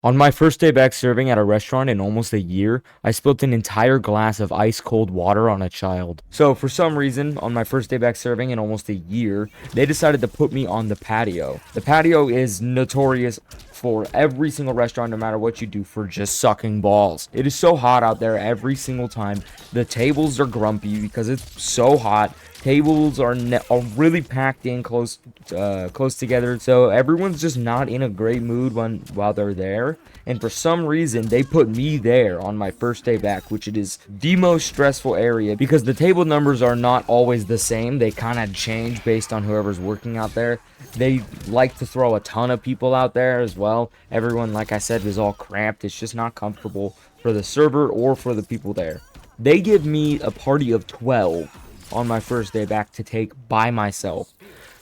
On my first day back serving at a restaurant in almost a year, I spilled an entire glass of ice cold water on a child. So, for some reason, on my first day back serving in almost a year, they decided to put me on the patio. The patio is notorious for every single restaurant, no matter what you do, for just sucking balls. It is so hot out there every single time. The tables are grumpy because it's so hot. Tables are really packed in close together, so everyone's just not in a great mood while they're there. And for some reason, they put me there on my first day back, which it is the most stressful area because the table numbers are not always the same. They kind of change based on whoever's working out there. They like to throw a ton of people out there as well. Everyone, like I said, is all cramped. It's just not comfortable for the server or for the people there. They give me a party of 12 on my first day back to take by myself.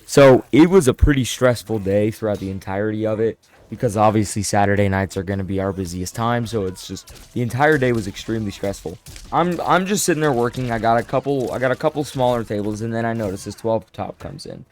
So it was a pretty stressful day throughout the entirety of it because obviously Saturday nights are going to be our busiest time, so it's just the entire day was extremely stressful. I'm just sitting there working. I got a couple smaller tables, and then I notice this 12 top comes in.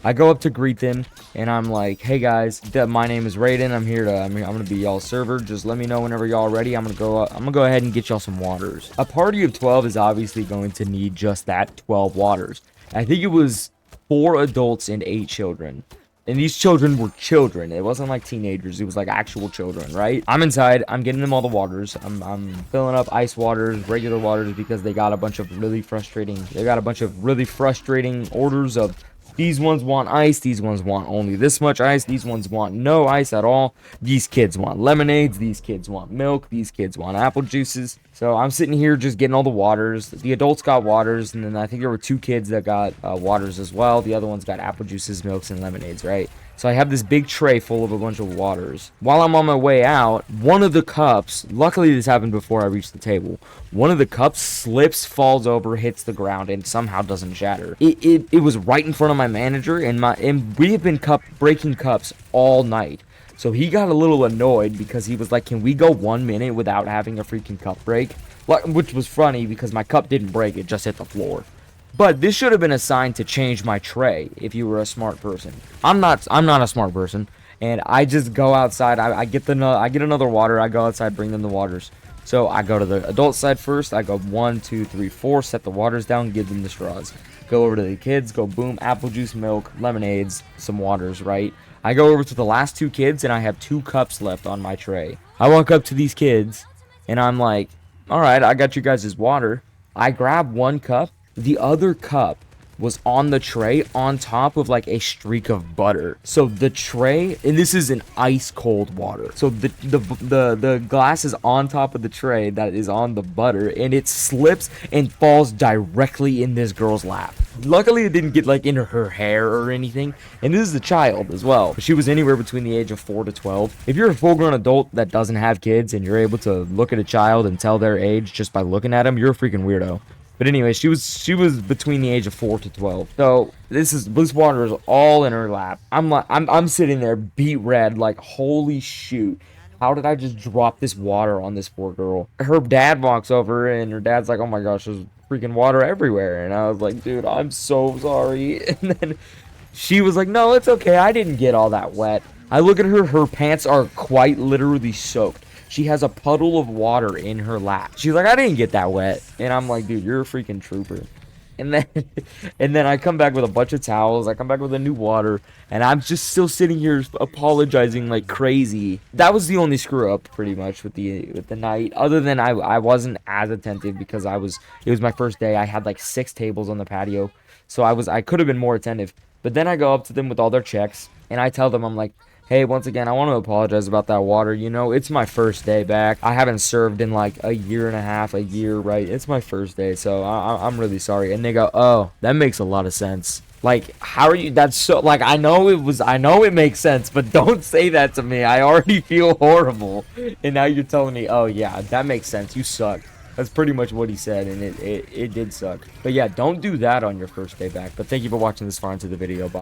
I go up to greet them, and I'm like, "Hey guys, my name is Raiden. I'm gonna be y'all's server. Just let me know whenever y'all ready. I'm gonna go ahead and get y'all some waters." A party of 12 is obviously going to need just that 12 waters. I think it was 4 adults and 8 children. And these children were children. It wasn't like teenagers. It was like actual children, right? I'm inside. I'm getting them all the waters. I'm filling up ice waters, regular waters, because they got a bunch of really frustrating. They got a bunch of really frustrating orders of these ones want ice. These ones want only this much ice. These ones want no ice at all. These kids want lemonades. These kids want milk. These kids want apple juices. So I'm sitting here just getting all the waters. The adults got waters, and then I think there were 2 kids that got waters as well. The other ones got apple juices, milks, and lemonades, right? So I have this big tray full of a bunch of waters. While I'm on my way out, one of the cups, luckily this happened before I reached the table, one of the cups slips, falls over, hits the ground, and somehow doesn't shatter. It was right in front of my manager, and we have been breaking cups all night. So he got a little annoyed because he was like, "Can we go 1 minute without having a freaking cup break?" Which was funny because my cup didn't break, it just hit the floor. But this should have been a sign to change my tray if you were a smart person. I'm not a smart person, and I just go outside. I get another water. I go outside, bring them the waters. So I go to the adult side first. I go 1, 2, 3, 4, set the waters down, give them the straws. Go over to the kids, go boom, apple juice, milk, lemonades, some waters, right? I go over to the last 2 kids, and I have 2 cups left on my tray. I walk up to these kids, and I'm like, "All right, I got you guys' water." I grab 1 cup. The other cup was on the tray on top of like a streak of butter. So the tray, and this is an ice cold water. So the glass is on top of the tray that is on the butter, and it slips and falls directly in this girl's lap. Luckily, it didn't get like into her hair or anything. And this is a child as well. She was anywhere between the age of 4 to 12. If you're a full-grown adult that doesn't have kids and you're able to look at a child and tell their age just by looking at them, you're a freaking weirdo. But anyway, she was between the age of 4 to 12. So this water is all in her lap. I'm sitting there beet red, like holy shoot. How did I just drop this water on this poor girl? Her dad walks over and her dad's like, "Oh my gosh, there's freaking water everywhere." And I was like, "Dude, I'm so sorry." And then she was like, "No, it's okay. I didn't get all that wet." I look at her, her pants are quite literally soaked. She has a puddle of water in her lap. She's like, "I didn't get that wet." And I'm like, "Dude, you're a freaking trooper." And then and then I come back with a bunch of towels. I come back with a new water, and I'm just still sitting here apologizing like crazy. That was the only screw up pretty much with the night. Other than I wasn't as attentive because it was my first day. I had like 6 tables on the patio. So I could have been more attentive. But then I go up to them with all their checks, and I tell them, I'm like, "Hey, once again, I want to apologize about that water. You know, it's my first day back. I haven't served in like a year and a half, a year, right? It's my first day, so I'm really sorry." And they go, "Oh, that makes a lot of sense." Like, how are you? That's so, like, I know it makes sense, but don't say that to me. I already feel horrible. And now you're telling me, "Oh, yeah, that makes sense. You suck." That's pretty much what he said, and it did suck. But yeah, don't do that on your first day back. But thank you for watching this far into the video. Bye.